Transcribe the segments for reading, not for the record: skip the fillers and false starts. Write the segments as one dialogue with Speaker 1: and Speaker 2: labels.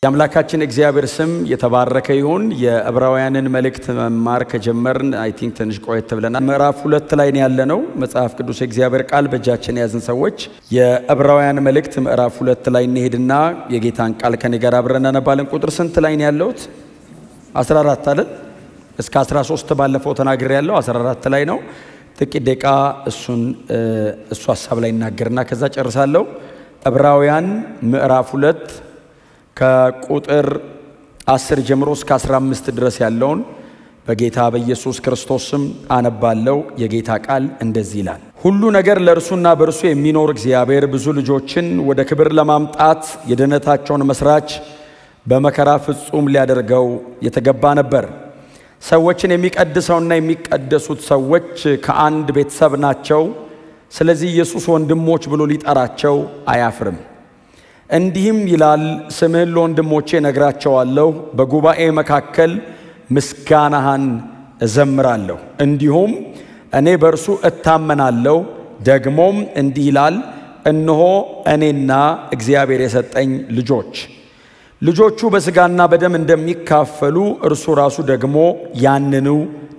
Speaker 1: የአምላካችን እግዚአብሔር ስም የተባረከ ይሁን። የዕብራውያንን መልእክት መማር ከጀመርን አይ ቲንክ ትንሽ ቆየት ብለናል። ምዕራፍ 2 ላይ ነው ያለነው። መጽሐፍ ቅዱስ የእግዚአብሔር ቃል በእጃችን ያዝን ሰዎች የዕብራውያን መልእክት ምዕራፍ 2 ላይ እንሄድና የጌታን ቃል ከኔ ጋር አብረን እናነባለን። ቁጥር ስንት ላይ ነው ያለውት? 14 አይደል? እስከ 13 ባለፈው ተናግሬያለሁ። 14 ላይ ነው። ጥቂት ደቂቃ እሱ ሐሳብ ላይ እናገርና ከዛ ጨርሳለሁ። ዕብራውያን ምዕራፍ 2 ከቁጥር 10 ጀምሮ እስከ 15 ድረስ ያለውን በጌታ በኢየሱስ ክርስቶስ ስም አነባለሁ። የጌታ ቃል እንደዚህ ይላል። ሁሉ ነገር ለእርሱና በእርሱ የሚኖር እግዚአብሔር ብዙ ልጆችን ወደ ክብር ለማምጣት የድኅነታቸውን መስራች በመከራ ፍጹም ሊያደርገው የተገባ ነበር። ሰዎችን የሚቀድሰውና የሚቀደሱት ሰዎች ከአንድ ቤተሰብ ናቸው። ስለዚህ ኢየሱስ ወንድሞች ብሎ ሊጠራቸው አያፍርም። እንዲህም ይላል፣ ስምህን ለወንድሞቼ ነግራቸዋለሁ፣ በጉባኤ መካከል ምስጋናህን እዘምራለሁ። እንዲሁም እኔ በእርሱ እታመናለሁ። ደግሞም እንዲህ ይላል፣ እነሆ እኔና እግዚአብሔር የሰጠኝ ልጆቹ በሥጋና በደም እንደሚካፈሉ እርሱ ራሱ ደግሞ ያንኑ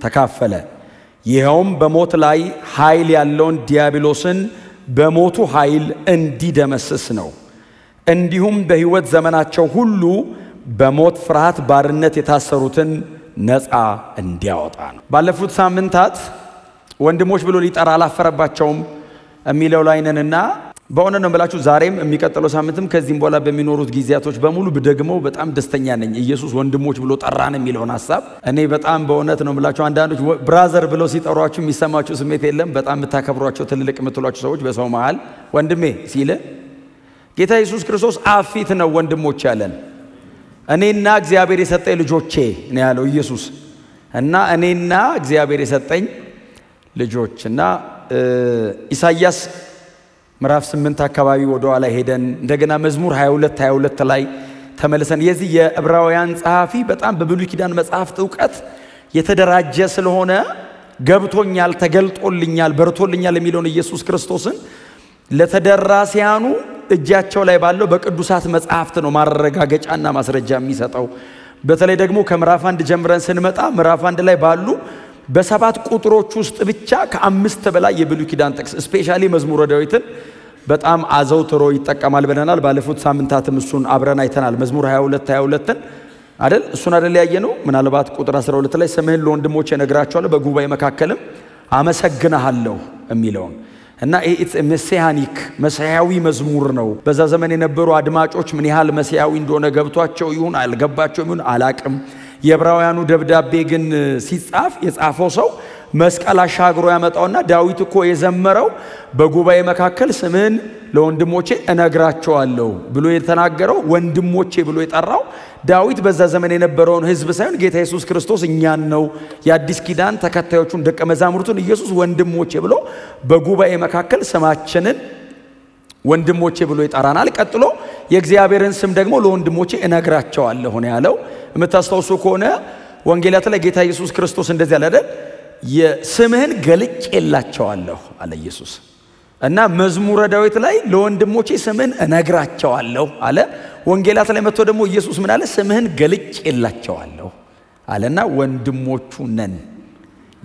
Speaker 1: ተካፈለ። ይኸውም በሞት ላይ ኃይል ያለውን ዲያብሎስን በሞቱ ኃይል እንዲደመስስ ነው። እንዲሁም በሕይወት ዘመናቸው ሁሉ በሞት ፍርሃት ባርነት የታሰሩትን ነፃ እንዲያወጣ ነው። ባለፉት ሳምንታት ወንድሞች ብሎ ሊጠራ አላፈረባቸውም የሚለው ላይ ነንና በእውነት ነው የምላችሁ፣ ዛሬም የሚቀጥለው ሳምንትም ከዚህም በኋላ በሚኖሩት ጊዜያቶች በሙሉ ብደግመው በጣም ደስተኛ ነኝ። ኢየሱስ ወንድሞች ብሎ ጠራን የሚለውን ሐሳብ እኔ በጣም በእውነት ነው የምላችሁ። አንዳንዶች ብራዘር ብለው ሲጠሯችሁ የሚሰማችሁ ስሜት የለም? በጣም የምታከብሯቸው ትልልቅ የምትሏቸው ሰዎች በሰው መሃል ወንድሜ ሲል ጌታ ኢየሱስ ክርስቶስ አፊት ነው ወንድሞች ያለን። እኔና እግዚአብሔር የሰጠኝ ልጆቼ ነው ያለው ኢየሱስ። እና እኔና እግዚአብሔር የሰጠኝ ልጆች እና ኢሳይያስ ምዕራፍ 8 አካባቢ ወደ ኋላ ሄደን እንደገና መዝሙር 22 ላይ ተመልሰን የዚህ የዕብራውያን ጸሐፊ በጣም በብሉይ ኪዳን መጽሐፍት ዕውቀት የተደራጀ ስለሆነ ገብቶኛል፣ ተገልጦልኛል፣ በርቶልኛል የሚለውን ኢየሱስ ክርስቶስን ለተደራሲያኑ እጃቸው ላይ ባለው በቅዱሳት መጽሐፍት ነው ማረጋገጫና ማስረጃ የሚሰጠው። በተለይ ደግሞ ከምዕራፍ 1 ጀምረን ስንመጣ ምዕራፍ 1 ላይ ባሉ በ7 ቁጥሮች ውስጥ ብቻ ከ5 በላይ የብሉይ ኪዳን ጥቅስ ስፔሻሊ መዝሙረ ዳዊትን በጣም አዘውትሮ ይጠቀማል ብለናል። ባለፉት ሳምንታትም እሱን አብረን አይተናል። መዝሙር 22ን አይደል? እሱን አይደል ያየነው? ምናልባት ቁጥር 12 ላይ ስምህን ለወንድሞቼ እነግራቸዋለሁ፣ በጉባኤ መካከልም አመሰግናለሁ የሚለውን እና ኢትስ መሲያኒክ መሲያዊ መዝሙር ነው። በዛ ዘመን የነበሩ አድማጮች ምን ያህል መሲያዊ እንደሆነ ገብቷቸው ይሁን አልገባቸው ይሁን አላቅም። የዕብራውያኑ ደብዳቤ ግን ሲጻፍ የጻፈው ሰው መስቀል አሻግሮ ያመጣውና ዳዊት እኮ የዘመረው በጉባኤ መካከል ስምህን ለወንድሞቼ እነግራቸዋለሁ ብሎ የተናገረው ወንድሞቼ ብሎ የጠራው ዳዊት በዛ ዘመን የነበረውን ሕዝብ ሳይሆን ጌታ ኢየሱስ ክርስቶስ እኛን ነው። የአዲስ ኪዳን ተከታዮቹን ደቀ መዛሙርቱን ኢየሱስ ወንድሞቼ ብሎ በጉባኤ መካከል ስማችንን ወንድሞቼ ብሎ ይጠራናል። ቀጥሎ የእግዚአብሔርን ስም ደግሞ ለወንድሞቼ እነግራቸዋለሁ ነው ያለው። የምታስታውሱ ከሆነ ወንጌላት ላይ ጌታ ኢየሱስ ክርስቶስ እንደዚህ አለ አይደል? የስምህን ገልጬላቸዋለሁ አለ ኢየሱስ። እና መዝሙረ ዳዊት ላይ ለወንድሞቼ ስምህን እነግራቸዋለሁ አለ። ወንጌላት ላይ መጥቶ ደግሞ ኢየሱስ ምን አለ? ስምህን ገልጬላቸዋለሁ አለና ወንድሞቹ ነን።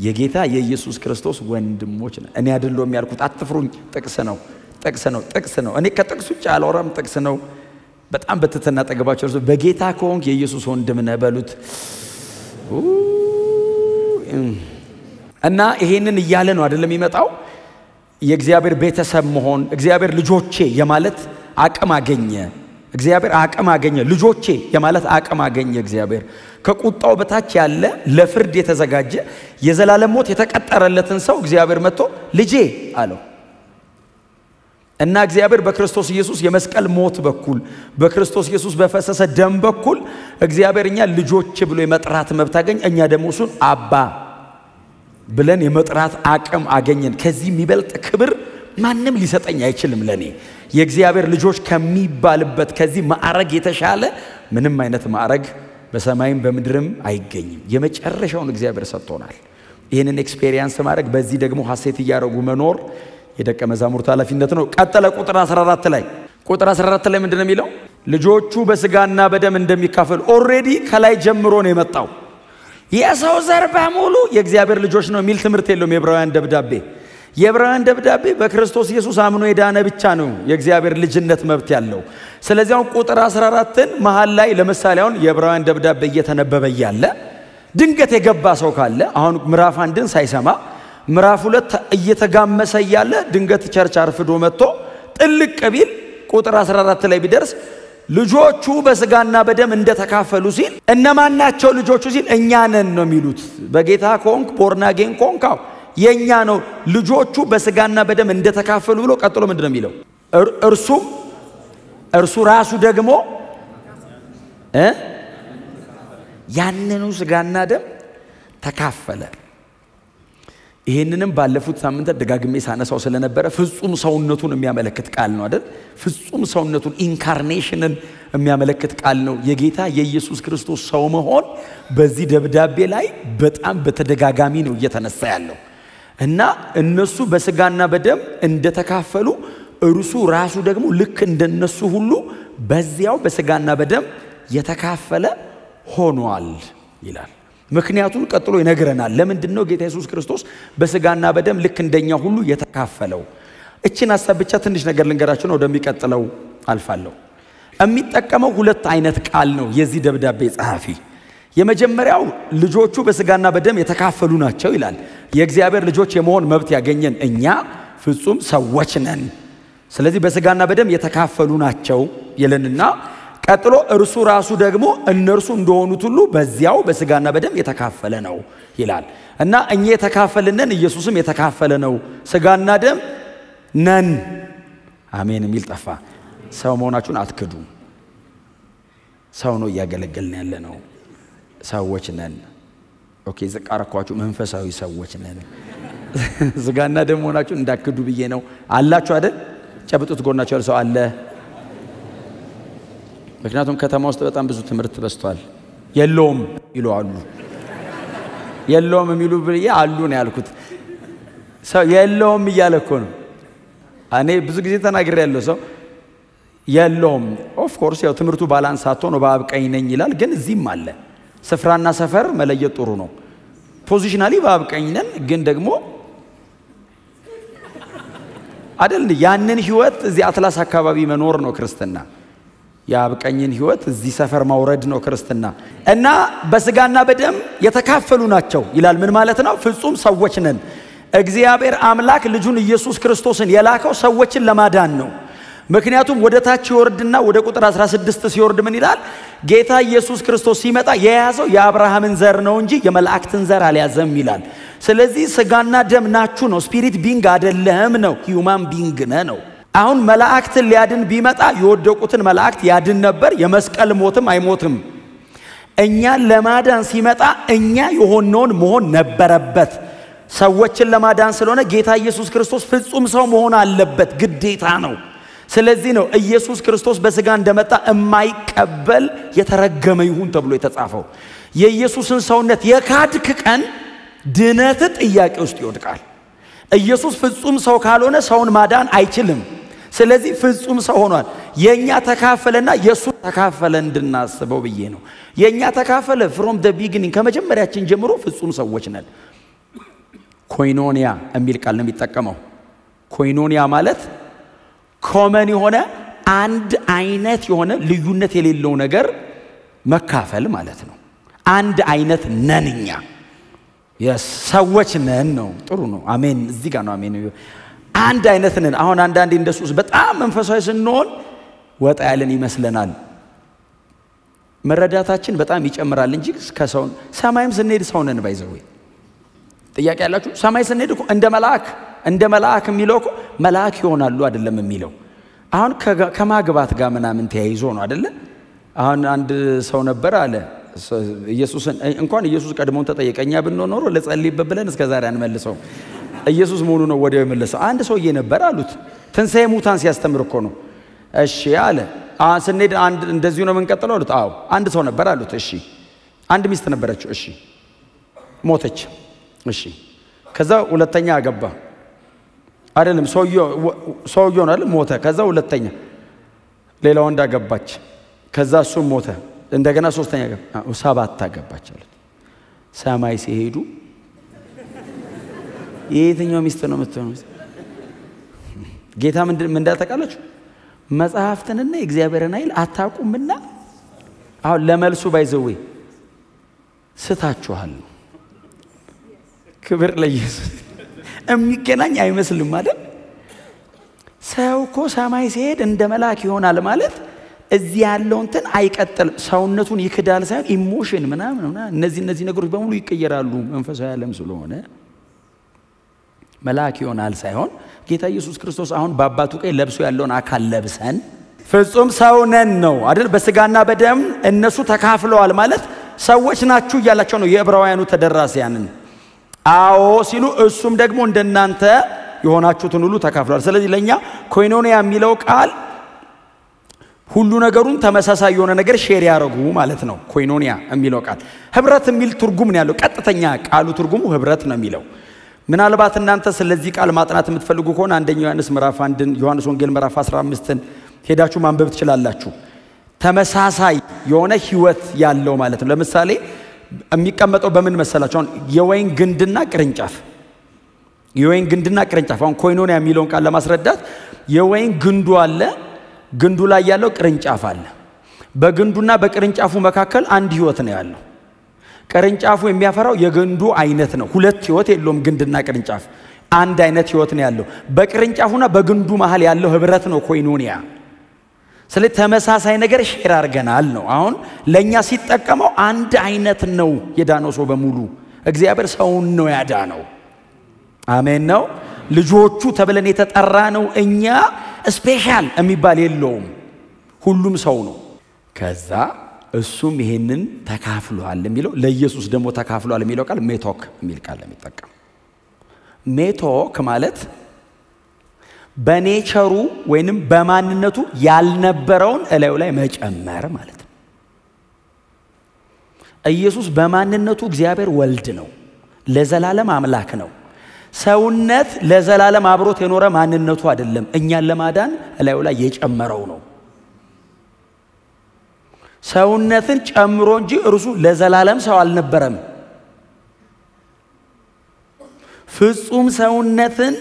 Speaker 1: የጌታ የኢየሱስ ክርስቶስ ወንድሞች ነን። እኔ አይደለሁም ያልኩት፣ አትፍሩኝ። ጥቅስ ነው። እኔ ከጥቅስ ውጭ አላወራም። ጥቅስ ነው። በጣም በትህትና ጠገባቸው በጌታ ከሆንክ የኢየሱስ ወንድም ነህ በሉት። እና ይሄንን እያለ ነው አይደለም የሚመጣው የእግዚአብሔር ቤተሰብ መሆን። እግዚአብሔር ልጆቼ የማለት አቅም አገኘ። እግዚአብሔር አቅም አገኘ። ልጆቼ የማለት አቅም አገኘ። እግዚአብሔር ከቁጣው በታች ያለ ለፍርድ የተዘጋጀ የዘላለም ሞት የተቀጠረለትን ሰው እግዚአብሔር መጥቶ ልጄ አለው። እና እግዚአብሔር በክርስቶስ ኢየሱስ የመስቀል ሞት በኩል በክርስቶስ ኢየሱስ በፈሰሰ ደም በኩል እግዚአብሔር እኛ ልጆች ብሎ የመጥራት መብት አገኘ። እኛ ደግሞ እሱን አባ ብለን የመጥራት አቅም አገኘን። ከዚህ የሚበልጥ ክብር ማንም ሊሰጠኝ አይችልም። ለኔ የእግዚአብሔር ልጆች ከሚባልበት ከዚህ ማዕረግ የተሻለ ምንም አይነት ማዕረግ በሰማይም በምድርም አይገኝም። የመጨረሻውን እግዚአብሔር ሰጥቶናል። ይህንን ኤክስፔሪየንስ ማድረግ በዚህ ደግሞ ሐሴት እያደረጉ መኖር የደቀ መዛሙርት ኃላፊነት ነው። ቀጠለ ቁጥር 14 ላይ ምንድነው የሚለው? ልጆቹ በስጋና በደም እንደሚካፈሉ ኦሬዲ ከላይ ጀምሮ ነው የመጣው። የሰው ዘር በሙሉ የእግዚአብሔር ልጆች ነው የሚል ትምህርት የለውም የዕብራውያን ደብዳቤ። የዕብራውያን ደብዳቤ በክርስቶስ ኢየሱስ አምኖ የዳነ ብቻ ነው የእግዚአብሔር ልጅነት መብት ያለው። ስለዚህ አሁን ቁጥር 14ን መሃል ላይ ለምሳሌ አሁን የዕብራውያን ደብዳቤ እየተነበበ ያለ ድንገት የገባ ሰው ካለ አሁን ምዕራፍ 1ን ሳይሰማ ምዕራፍ 2 እየተጋመሰ ያለ ድንገት ቸርች አርፍዶ መጥቶ ጥልቅ ቢል ቁጥር 14 ላይ ቢደርስ ልጆቹ በስጋና በደም እንደተካፈሉ ሲል እነማን ናቸው ልጆቹ ሲል እኛ ነን ነው የሚሉት። በጌታ ኮንክ ቦርናጌን ኮንካው የኛ ነው ልጆቹ በስጋና በደም እንደተካፈሉ ብሎ ቀጥሎ ምንድነው የሚለው? እርሱ ራሱ ደግሞ ያንኑ ስጋና ደም ተካፈለ። ይሄንንም ባለፉት ሳምንታት ደጋግሜ ሳነሳው ስለነበረ ፍጹም ሰውነቱን የሚያመለክት ቃል ነው አይደል? ፍጹም ሰውነቱን ኢንካርኔሽንን የሚያመለክት ቃል ነው። የጌታ የኢየሱስ ክርስቶስ ሰው መሆን በዚህ ደብዳቤ ላይ በጣም በተደጋጋሚ ነው እየተነሳ ያለው እና እነሱ በስጋና በደም እንደተካፈሉ እርሱ ራሱ ደግሞ ልክ እንደነሱ ሁሉ በዚያው በስጋና በደም የተካፈለ ሆኗል ይላል። ምክንያቱም ቀጥሎ ይነግረናል። ለምንድነው ጌታ ኢየሱስ ክርስቶስ በስጋና በደም ልክ እንደኛ ሁሉ የተካፈለው? እቺን ሐሳብ ብቻ ትንሽ ነገር ልንገራችሁ ነው ወደሚቀጥለው አልፋለሁ። የሚጠቀመው ሁለት አይነት ቃል ነው የዚህ ደብዳቤ ጸሐፊ። የመጀመሪያው ልጆቹ በስጋና በደም የተካፈሉ ናቸው ይላል። የእግዚአብሔር ልጆች የመሆን መብት ያገኘን እኛ ፍጹም ሰዎች ነን። ስለዚህ በስጋና በደም የተካፈሉ ናቸው ይለንና ቀጥሎ እርሱ ራሱ ደግሞ እነርሱ እንደሆኑት ሁሉ በዚያው በስጋና በደም የተካፈለ ነው ይላል። እና እኛ የተካፈልነን ኢየሱስም የተካፈለ ነው። ስጋና ደም ነን። አሜን የሚል ጠፋ። ሰው መሆናችሁን አትክዱ። ሰው ነው እያገለገልን ያለ ነው። ሰዎች ነን። ኦኬ ዘቃራኳችሁ መንፈሳዊ ሰዎች ነን። ስጋና ደም መሆናችሁን እንዳትክዱ ብዬ ነው። አላችሁ አይደል? ጨብጡት ጎናችሁ ያለ ሰው አለ። ምክንያቱም ከተማ ውስጥ በጣም ብዙ ትምህርት በስቷል። የለውም ይሏሉ። የለውም የሚሉ ብዬ አሉ ነው ያልኩት። ሰው የለውም እያለ እኮ ነው። እኔ ብዙ ጊዜ ተናግሬ ያለው ሰው የለውም ኦፍ ኮርስ ያው ትምህርቱ ባላንስ አጥቶ ነው በአብ ቀኝ ነኝ ይላል። ግን እዚህም አለ ስፍራና ሰፈር መለየት ጥሩ ነው። ፖዚሽናሊ በአብ ቀኝ ነን፣ ግን ደግሞ አይደል ያንን ህይወት እዚህ አትላስ አካባቢ መኖር ነው ክርስትና። የአብ ቀኝን ህይወት እዚህ ሰፈር ማውረድ ነው ክርስትና። እና በስጋና በደም የተካፈሉ ናቸው ይላል። ምን ማለት ነው? ፍጹም ሰዎች ነን። እግዚአብሔር አምላክ ልጁን ኢየሱስ ክርስቶስን የላከው ሰዎችን ለማዳን ነው። ምክንያቱም ወደ ታች ይወርድና ወደ ቁጥር 16 ሲወርድ ምን ይላል? ጌታ ኢየሱስ ክርስቶስ ሲመጣ የያዘው የአብርሃምን ዘር ነው እንጂ የመላእክትን ዘር አልያዘም ይላል። ስለዚህ ስጋና ደም ናችሁ ነው፣ ስፒሪት ቢንግ አይደለም ነው፣ ሂዩማን ቢንግ ነው። አሁን መላእክትን ሊያድን ቢመጣ የወደቁትን መላእክት ያድን ነበር። የመስቀል ሞትም አይሞትም። እኛን ለማዳን ሲመጣ እኛ የሆነውን መሆን ነበረበት። ሰዎችን ለማዳን ስለሆነ ጌታ ኢየሱስ ክርስቶስ ፍጹም ሰው መሆን አለበት፣ ግዴታ ነው። ስለዚህ ነው ኢየሱስ ክርስቶስ በስጋ እንደመጣ የማይቀበል የተረገመ ይሁን ተብሎ የተጻፈው። የኢየሱስን ሰውነት የካድክ ቀን ድነት ጥያቄ ውስጥ ይወድቃል። ኢየሱስ ፍጹም ሰው ካልሆነ ሰውን ማዳን አይችልም። ስለዚህ ፍጹም ሰው ሆኗል። የኛ ተካፈለና የሱ ተካፈለ እንድናስበው ብዬ ነው። የኛ ተካፈለ from the beginning ከመጀመሪያችን ጀምሮ ፍጹም ሰዎች ነን። ኮይኖኒያ የሚል ቃል ነው የሚጠቀመው። ኮይኖኒያ ማለት ኮመን የሆነ አንድ አይነት የሆነ ልዩነት የሌለው ነገር መካፈል ማለት ነው። አንድ አይነት ነንኛ ሰዎች ነን ነው። ጥሩ ነው። አሜን። እዚህ ጋር ነው አሜን። አንድ አይነት ነን። አሁን አንዳንዴ እንደሱስ በጣም መንፈሳዊ ስንሆን ወጣ ያለን ይመስለናል። መረዳታችን በጣም ይጨምራል እንጂ ከሰው ሰማይም ስንሄድ ሰው ነን ባይዘው። ጥያቄ ያላችሁ ሰማይ ስንሄድ እኮ እንደ መልአክ የሚለው እኮ መልአክ ይሆናሉ አይደለም የሚለው። አሁን ከማግባት ጋር ምናምን ተያይዞ ነው አይደለ? አሁን አንድ ሰው ነበር አለ ኢየሱስን እንኳን ኢየሱስ ቀድሞን ተጠየቀኛ ብንኖር ለጸልይበት ብለን እስከዛሬ አንመልሰው። ኢየሱስ መሆኑ ነው ወዲያው የመለሰው። አንድ ሰውዬ ነበር አሉት። ትንሣኤ ሙታን ሲያስተምር እኮ ነው። እሺ አለ። ስንሄድ አንድ እንደዚሁ ነው የምንቀጥለው አሉት። አዎ አንድ ሰው ነበር አሉት። እሺ አንድ ሚስት ነበረችው። እሺ ሞተች። እሺ ከዛ ሁለተኛ አገባ አይደለም ሰውየው ነው አይደል? ሞተ። ከዛ ሁለተኛ ሌላ ወንድ አገባች። ከዛ እሱም ሞተ። እንደገና ሶስተኛ ሰባት አገባች አለች። ሰማይ ሲሄዱ የትኛው ሚስት ነው የምትሆነው? ጌታ ምን እንዳተቃላችሁ መጽሐፍትንና የእግዚአብሔርን ኃይል አታውቁምና አሁን ለመልሱ ባይዘው ስታችኋል። ክብር ለኢየሱስ። የሚገናኝ አይመስልም አይደል? ሰው እኮ ሰማይ ሲሄድ እንደ መልአክ ይሆናል ማለት እዚህ ያለው እንትን አይቀጥልም። ሰውነቱን ይክዳል ሳይሆን ኢሞሽን ምናምን እነዚህ ነገሮች በሙሉ ይቀየራሉ። መንፈሳዊ ዓለም ስለሆነ መልአክ ይሆናል ሳይሆን ጌታ ኢየሱስ ክርስቶስ አሁን በአባቱ ቀኝ ለብሶ ያለውን አካል ለብሰን ፍጹም ሰው ነን ነው አይደል? በስጋና በደም እነሱ ተካፍለዋል ማለት ሰዎች ናችሁ እያላቸው ነው የዕብራውያኑ ተደራሲያንን። አዎ ሲሉ እሱም ደግሞ እንደናንተ የሆናችሁትን ሁሉ ተካፍለዋል። ስለዚህ ለኛ ኮይኖኒያ የሚለው ቃል ሁሉ ነገሩን ተመሳሳይ የሆነ ነገር ሼር ያደርጉ ማለት ነው። ኮይኖኒያ የሚለው ቃል ህብረት የሚል ትርጉም ነው ያለው። ቀጥተኛ ቃሉ ትርጉሙ ህብረት ነው የሚለው። ምናልባት እናንተ ስለዚህ ቃል ማጥናት የምትፈልጉ ከሆነ አንደኛ ዮሐንስ ምዕራፍ 1 ዮሐንስ ወንጌል ምዕራፍ 15ን ሄዳችሁ ማንበብ ትችላላችሁ። ተመሳሳይ የሆነ ህይወት ያለው ማለት ነው። ለምሳሌ የሚቀመጠው በምን መሰላችሁ? አሁን የወይን ግንድና ቅርንጫፍ አሁን ኮይኖኒያ የሚለውን ቃል ለማስረዳት የወይን ግንዱ አለ፣ ግንዱ ላይ ያለው ቅርንጫፍ አለ። በግንዱና በቅርንጫፉ መካከል አንድ ህይወት ነው ያለው። ቅርንጫፉ የሚያፈራው የግንዱ አይነት ነው። ሁለት ህይወት የለውም። ግንድና ቅርንጫፍ አንድ አይነት ህይወት ነው ያለው። በቅርንጫፉና በግንዱ መሃል ያለው ህብረት ነው ኮይኖኒያ። ስለዚህ ተመሳሳይ ነገር ሼር አድርገናል ነው። አሁን ለኛ ሲጠቀመው አንድ አይነት ነው የዳነው ሰው በሙሉ። እግዚአብሔር ሰውን ነው ያዳነው። አሜን ነው። ልጆቹ ተብለን የተጠራ ነው። እኛ ስፔሻል የሚባል የለውም። ሁሉም ሰው ነው። ከዛ እሱም ይሄንን ተካፍሏል የሚለው ለኢየሱስ ደግሞ ተካፍሏል የሚለው ቃል ሜቶክ የሚል ቃል ለሚጠቀም ሜቶክ ማለት በኔቸሩ ወይንም በማንነቱ ያልነበረውን እላዩ ላይ መጨመር ማለት ነው። ኢየሱስ በማንነቱ እግዚአብሔር ወልድ ነው፣ ለዘላለም አምላክ ነው። ሰውነት ለዘላለም አብሮት የኖረ ማንነቱ አይደለም፣ እኛን ለማዳን እላዩ ላይ የጨመረው ነው። ሰውነትን ጨምሮ እንጂ እርሱ ለዘላለም ሰው አልነበረም። ፍጹም ሰውነትን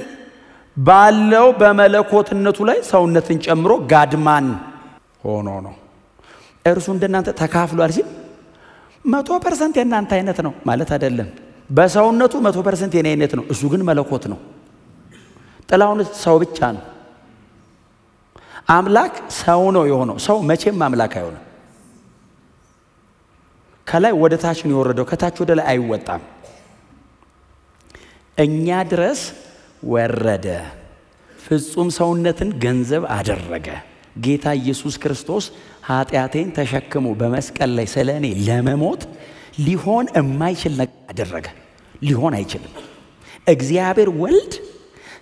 Speaker 1: ባለው በመለኮትነቱ ላይ ሰውነትን ጨምሮ ጋድማን ሆኖ ነው። እርሱ እንደናንተ ተካፍሏል ሲል 100% የናንተ አይነት ነው ማለት አይደለም። በሰውነቱ 100% የኔ አይነት ነው። እሱ ግን መለኮት ነው። ጥላውን ሰው ብቻ ነው። አምላክ ሰው ነው የሆነው። ሰው መቼም አምላክ አይሆንም። ከላይ ወደ ታች ነው የወረደው፣ ከታች ወደ ላይ አይወጣም። እኛ ድረስ ወረደ፣ ፍጹም ሰውነትን ገንዘብ አደረገ። ጌታ ኢየሱስ ክርስቶስ ኃጢአቴን ተሸክሞ በመስቀል ላይ ስለኔ ለመሞት ሊሆን የማይችል ነገር አደረገ። ሊሆን አይችልም። እግዚአብሔር ወልድ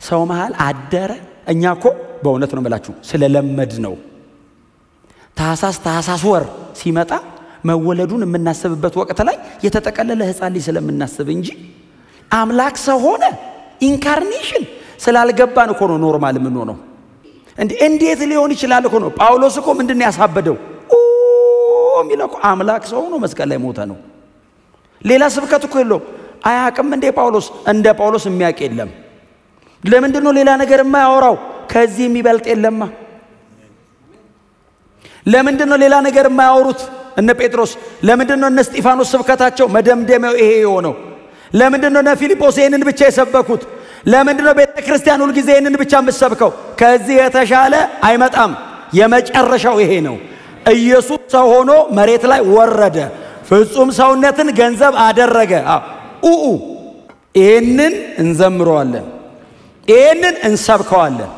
Speaker 1: ሰው መሃል አደረ። እኛኮ በእውነት ነው የምላችሁ ስለለመድ ነው። ታህሳስ ወር ሲመጣ መወለዱን የምናስብበት ወቅት ላይ የተጠቀለለ ሕፃን ልጅ ስለምናስብ እንጂ አምላክ ሰው ሆነ ኢንካርኔሽን ስላልገባን እኮ ነው ኖርማል ምን ሆነው። እንዴት ሊሆን ይችላል እኮ ነው። ጳውሎስ እኮ ምንድነው ያሳበደው? የሚለው እኮ አምላክ ሰው ሆኖ መስቀል ላይ ሞተ ነው። ሌላ ስብከት እኮ የለውም። አያውቅም እንደ ጳውሎስ? እንደ ጳውሎስ የሚያውቅ የለም። ለምንድነው ሌላ ነገር የማያወራው? ከዚህ የሚበልጥ የለማ። ለምንድነው ሌላ ነገር የማያወሩት? እነ ጴጥሮስ ለምንድነው እነ እስጢፋኖስ ስብከታቸው መደምደሚያው ይሄ የሆነው? ለምንድነው እነ ፊልጶስ ይሄንን ብቻ የሰበኩት? ለምንድነው ቤተክርስቲያን ሁሉ ጊዜ ይሄንን ብቻ የምትሰብከው? ከዚህ የተሻለ አይመጣም። የመጨረሻው ይሄ ነው። ኢየሱስ ሰው ሆኖ መሬት ላይ ወረደ፣ ፍጹም ሰውነትን ገንዘብ አደረገ። ይሄንን እንዘምረዋለን፣ ይሄንን እንሰብከዋለን፣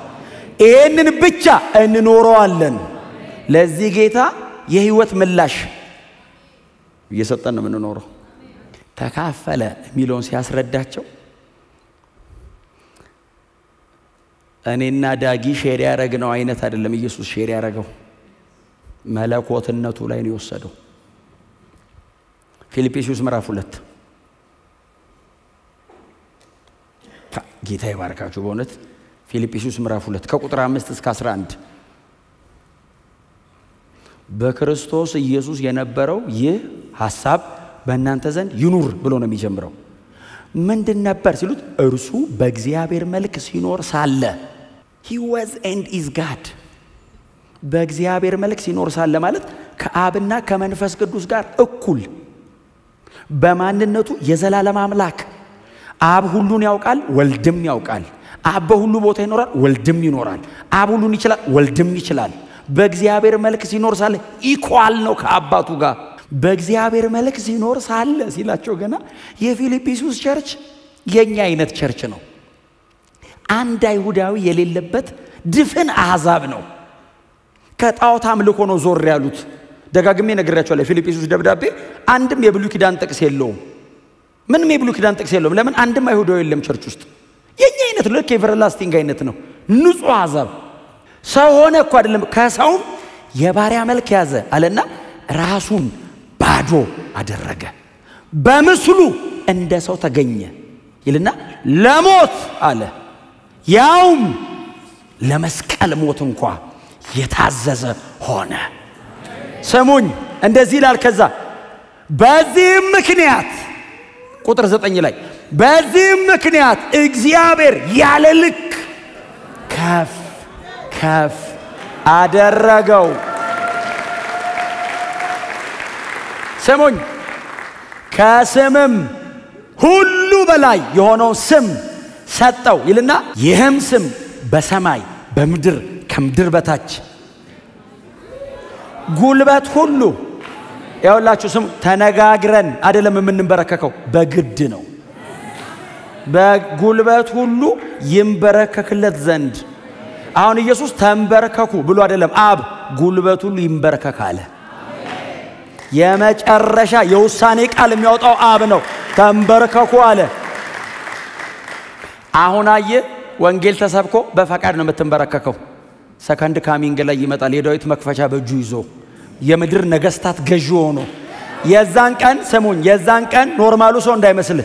Speaker 1: ይሄንን ብቻ እንኖረዋለን። ለዚህ ጌታ የህይወት ምላሽ እየሰጠን ነው የምንኖረው። ተካፈለ የሚለውን ሲያስረዳቸው እኔና ዳጊ ሼር ያደረግነው አይነት አይደለም። ኢየሱስ ሼር ያደረገው መለኮትነቱ ላይ ነው የወሰደው። ፊልጵስዩስ ምዕራፍ 2 ጌታ ይባርካችሁ በእውነት። ፊልጵስዩስ ምዕራፍ 2 ከቁጥር 5 እስከ 11 በክርስቶስ ኢየሱስ የነበረው ይህ ሐሳብ በእናንተ ዘንድ ይኑር ብሎ ነው የሚጀምረው። ምንድን ነበር ሲሉት እርሱ በእግዚአብሔር መልክ ሲኖር ሳለ he was and is God በእግዚአብሔር መልክ ሲኖር ሳለ ማለት ከአብና ከመንፈስ ቅዱስ ጋር እኩል በማንነቱ የዘላለም አምላክ አብ ሁሉን ያውቃል ወልድም ያውቃል አብ በሁሉ ቦታ ይኖራል ወልድም ይኖራል አብ ሁሉን ይችላል ወልድም ይችላል በእግዚአብሔር መልክ ሲኖር ሳለ ኢኳል ነው ከአባቱ ጋር በእግዚአብሔር መልክ ሲኖር ሳለ ሲላቸው ገና የፊልጵስዩስ ቸርች የኛ አይነት ቸርች ነው አንድ አይሁዳዊ የሌለበት ድፍን አሕዛብ ነው ከጣዖት አምልኮ ነው ዞር ያሉት ደጋግሜ ነግሬያቸዋለሁ የፊልጵስዩስ ደብዳቤ አንድም የብሉይ ኪዳን ጥቅስ የለውም ምንም የብሉይ ኪዳን ጥቅስ የለውም ለምን አንድም አይሁዳዊ የለም ቸርች ውስጥ የኛ አይነት ልክ ኤቨርላስቲንግ አይነት ነው ንጹህ አሕዛብ ሰው ሆነ እኮ አይደለም ከሰውም የባሪያ መልክ ያዘ አለና ራሱን ባዶ አደረገ በምስሉ እንደ ሰው ተገኘ ይልና ለሞት አለ ያውም ለመስቀል ሞት እንኳን የታዘዘ ሆነ ሰሙኝ እንደዚህ ይላል ከዛ በዚህ ምክንያት ቁጥር 9 ላይ በዚህ ምክንያት እግዚአብሔር ያለ ልክ ከፍ አደረገው ሰሙኝ ከስምም ሁሉ በላይ የሆነው ስም ሰጠው ይልና ይህም ስም በሰማይ በምድር ከምድር በታች ጉልበት ሁሉ ያውላችሁ ስም ተነጋግረን አይደለም የምንበረከከው በግድ ነው በጉልበት ሁሉ ይንበረከክለት ዘንድ አሁን ኢየሱስ ተንበረከኩ ብሎ አይደለም አብ ጉልበት ሁሉ ይንበረከክ አለ የመጨረሻ የውሳኔ ቃል የሚያወጣው አብ ነው ተንበረከኩ አለ አሁን አየ ወንጌል ተሰብኮ በፈቃድ ነው የምትንበረከከው ሰከንድ ካሚንግ ላይ ይመጣል የዳዊት መክፈቻ በእጁ ይዞ የምድር ነገስታት ገዢ ሆኖ የዛን ቀን ሰሙኝ የዛን ቀን ኖርማሉ ሰው እንዳይመስል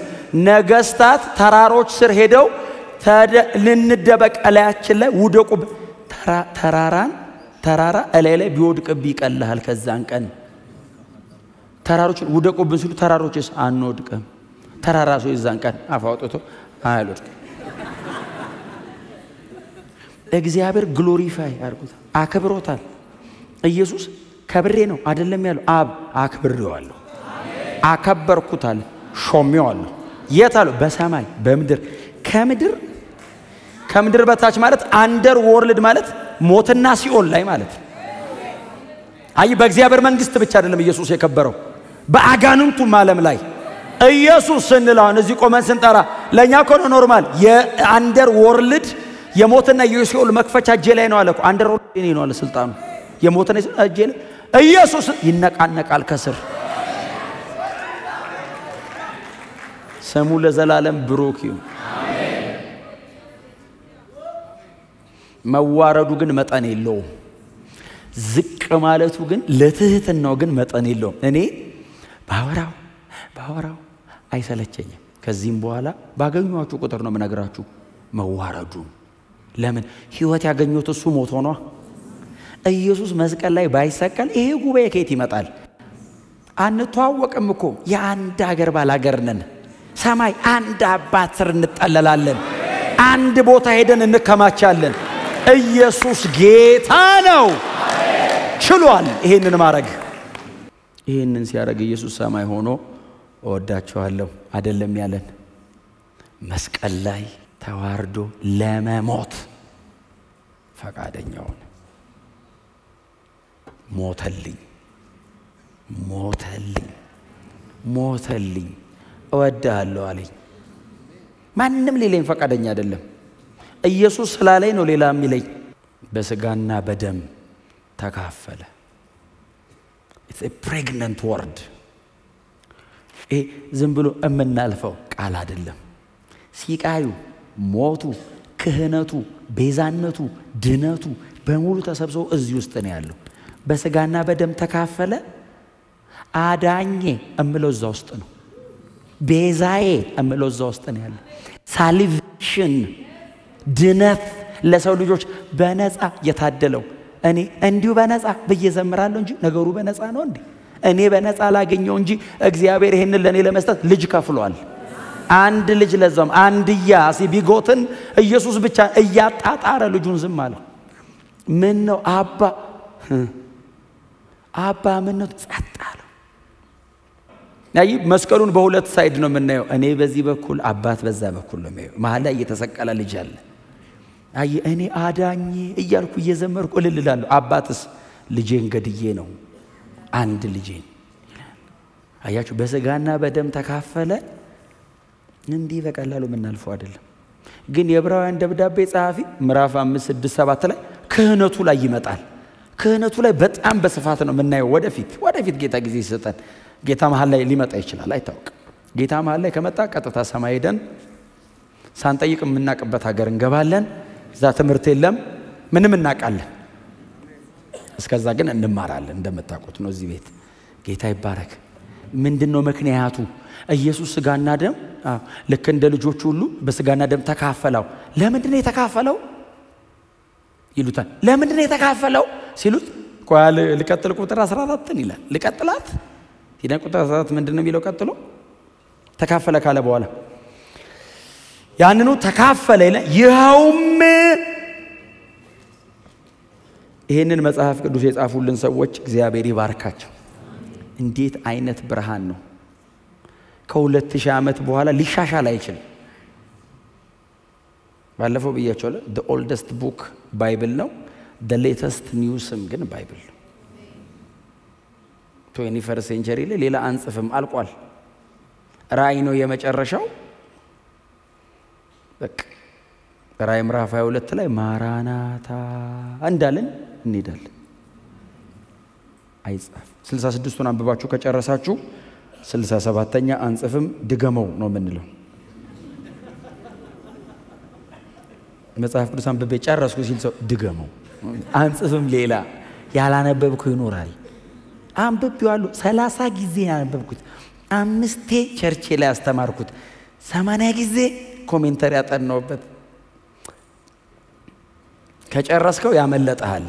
Speaker 1: ነገስታት ተራሮች ስር ሄደው ልንደበቅ አላያችን ላይ ውደቁ ተራራ እላይ ላይ ቢወድቅብ ይቀልሃል ከዛን ቀን ተራሮች ውደቁብን ሲሉ ተራሮችስ አንወድቅም ተራራሱ የዛን ቀን አፋውጥቶ አይወድቅም እግዚአብሔር ግሎሪፋይ አርጉት አክብሮታል ኢየሱስ ከብሬ ነው አይደለም ያለው አብ አክብሬዋለሁ አከበርኩታል ሾሜዋለሁ የታለው በሰማይ በምድር ከምድር በታች ማለት አንደር ወርልድ ማለት ሞትና ሲኦል ላይ ማለት አይ በእግዚአብሔር መንግስት ብቻ አይደለም ኢየሱስ የከበረው በአጋንንቱም ዓለም ላይ ኢየሱስ ስንላውን እዚህ ቆመን ስንጠራ ለኛ ኮነ ኖርማል የአንደር ወርልድ የሞትና የሲኦል መክፈቻ እጄ ላይ ነው አለኩ አንደር ወርልድ እኔ ነው አለ ስልጣኑ የሞትና እጄ ላይ ኢየሱስ ይነቃነቃል ከስር ስሙ ለዘላለም ብሩክ ይሁን አሜን መዋረዱ ግን መጠን የለውም ዝቅ ማለቱ ግን ለትህትናው ግን መጠን የለውም እኔ ባወራው አይሰለቸኝም ከዚህም በኋላ ባገኙአችሁ ቁጥር ነው መነግራችሁ መዋረዱ ለምን ህይወት ያገኙት እሱ ሞት ሆኖ ኢየሱስ መስቀል ላይ ባይሰቀል ይሄ ጉባኤ ከየት ይመጣል አንተዋወቅም እኮ የአንድ ሀገር ባላገር ነን ሰማይ አንድ አባት ስር እንጠለላለን አንድ ቦታ ሄደን እንከማቻለን ኢየሱስ ጌታ ነው ችሏል ይሄንን ማረግ ይሄንን ሲያረግ ኢየሱስ ሰማይ ሆኖ እወዳቸዋለሁ አይደለም ያለን መስቀል ላይ ተዋርዶ ለመሞት ፈቃደኛው ሞተልኝ እወዳለሁ አለኝ ማንንም ሌላኝ ፈቃደኛ አይደለም ኢየሱስ ስላለኝ ነው ሌላ የሚለኝ በስጋና በደም ተካፈለ it's a pregnant word ዝም ብሎ እምናልፈው ቃል አይደለም ሲቃዩ ሞቱ ክህነቱ ቤዛነቱ ድነቱ በሙሉ ተሰብስቦ እዚህ ውስጥ ነው ያለው በስጋና በደም ተካፈለ አዳኜ እምለው እዛ ውስጥ ነው ቤዛዬ እምለው እዛ ውስጥ ነው ያለው ሳልቬሽን ድነት ለሰው ልጆች በነፃ የታደለው እኔ እንዲሁ በነፃ በየዘምራለሁ እንጂ ነገሩ በነፃ ነው እንዴ? እኔ በነፃ ላገኘው እንጂ እግዚአብሔር ይሄንን ለኔ ለመስጠት ልጅ ከፍሏል። አንድ ልጅ ለዛም አንድያ ሲቢጎትን ኢየሱስ ብቻ እያጣጣረ ልጁን ዝም አለው። ምን ነው አባ ምን ነው ጸጥ አለው? ያይ መስቀሉን በሁለት ሳይድ ነው የምናየው። እኔ በዚህ በኩል አባት በዛ በኩል ነው የሚያየው። መሃል ላይ እየተሰቀለ ልጅ አለ። አይ እኔ አዳኝ እያልኩ እየዘመርኩ እልልላለሁ። አባትስ ልጄን ገድዬ ነው አንድ ልጄን። አያችሁ በስጋና በደም ተካፈለ። እንዲህ በቀላሉ ምናልፈው አይደለም። ግን የዕብራውያን ደብዳቤ ጸሐፊ ምዕራፍ 5 6 7 ላይ ክህነቱ ላይ ይመጣል። ክህነቱ ላይ በጣም በስፋት ነው የምናየው። ወደፊት ጌታ ጊዜ ይሰጣል። ጌታ መሃል ላይ ሊመጣ ይችላል፣ አይታወቅም። ጌታ መሃል ላይ ከመጣ ቀጥታ ሰማይ ሄደን ሳንጠይቅ የምናቅበት ሀገር እንገባለን። እዛ ትምህርት የለም ምንም እናቃለን። እስከዛ ግን እንማራለን። እንደምታውቁት ነው እዚህ ቤት። ጌታ ይባረክ። ምንድነው ምክንያቱ? ኢየሱስ ስጋና ደም ልክ እንደ ልጆቹ ሁሉ በስጋና ደም ተካፈለው። ለምንድነው የተካፈለው ይሉታል። ለምንድነው የተካፈለው ሲሉት ቆያል ልቀጥል ቁጥር 14 ይላል። ልቀጥላት ይሄን ቁጥር 14 ምንድነው የሚለው? ቀጥሎ ተካፈለ ካለ በኋላ ያንኑ ተካፈለ ይላል። ይኸውም ይሄንን መጽሐፍ ቅዱስ የጻፉልን ሰዎች እግዚአብሔር ይባርካቸው። እንዴት አይነት ብርሃን ነው! ከ2000 ዓመት በኋላ ሊሻሻል አይችልም። ባለፈው ብያቸዋለሁ። the oldest book ባይብል ነው። the latest newsም ግን ባይብል ነው። 21st century ላይ ሌላ አንጽፍም አልቋል። ራእይ ነው የመጨረሻው። በቃ ራእይ ምዕራፍ 22 ላይ ማራናታ እንዳለን እንሄዳለን። አይጻፍ 66ቱን አንብባችሁ ከጨረሳችሁ 67ኛ አንጽፍም ድገመው ነው የምንለው። መጽሐፍ ቅዱስ አንብቤ ጨረስኩ ሲል ሰው ድገመው አንጽፍም ሌላ ያላነበብኩ ይኖራል። አንብቤዋለሁ 30 ጊዜ ያነበብኩት 5 ቸርች ላይ አስተማርኩት 80 ጊዜ ኮሜንተሪ ያጠናውበት። ከጨረስከው ያመለጣል።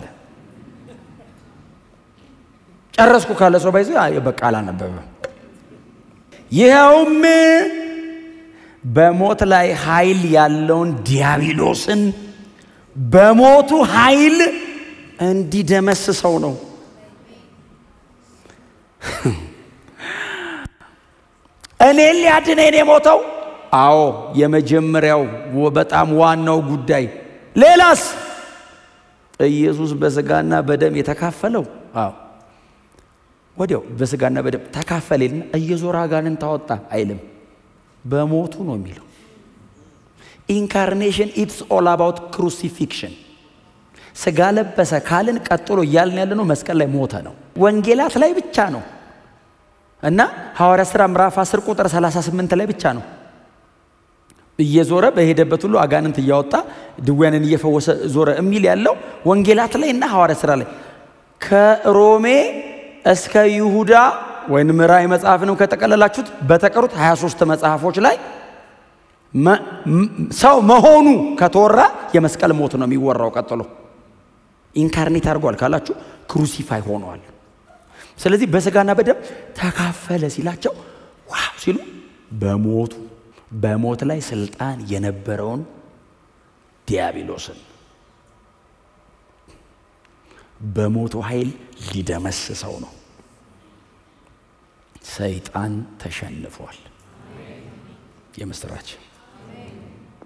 Speaker 1: ጨረስኩ ካለ ሰው ባይዘ በቃ አላነበበም። ይኸውም በሞት ላይ ኃይል ያለውን ዲያብሎስን በሞቱ ኃይል እንዲደመስሰው ነው። እኔን ሊያድነኝ የሞተው አዎ የመጀመሪያው በጣም ዋናው ጉዳይ። ሌላስ ኢየሱስ በስጋና በደም የተካፈለው አዎ ወዲያው በስጋና በደም ተካፈለና ኢየሱስ አጋንንት ታወጣ አይልም። በሞቱ ነው የሚለው። ኢንካርኔሽን ኢትስ ኦል አባውት ክሩሲፊክሽን። ስጋ ለበሰ ካልን ቀጥሎ ያልን ያለነው መስቀል ላይ ሞተ ነው። ወንጌላት ላይ ብቻ ነው እና ሐዋርያ ሥራ ምዕራፍ 10 ቁጥር 38 ላይ ብቻ ነው እየዞረ በሄደበት ሁሉ አጋንንት እያወጣ ድውያንን እየፈወሰ ዞረ የሚል ያለው ወንጌላት ላይ እና ሐዋርያ ሥራ ላይ። ከሮሜ እስከ ይሁዳ ወይንም ራእይ መጽሐፍንም ከተቀለላችሁት በተቀሩት 23 መጽሐፎች ላይ ሰው መሆኑ ከተወራ የመስቀል ሞት ነው የሚወራው። ቀጥሎ ኢንካርኔት አድርጓል ካላችሁ ክሩሲፋይ ሆኗል። ስለዚህ በስጋና በደም ተካፈለ ሲላቸው ዋው ሲሉ በሞት ላይ ስልጣን የነበረውን ዲያብሎስን በሞቱ ኃይል ሊደመስሰው ነው። ሰይጣን ተሸንፏል። የምስራች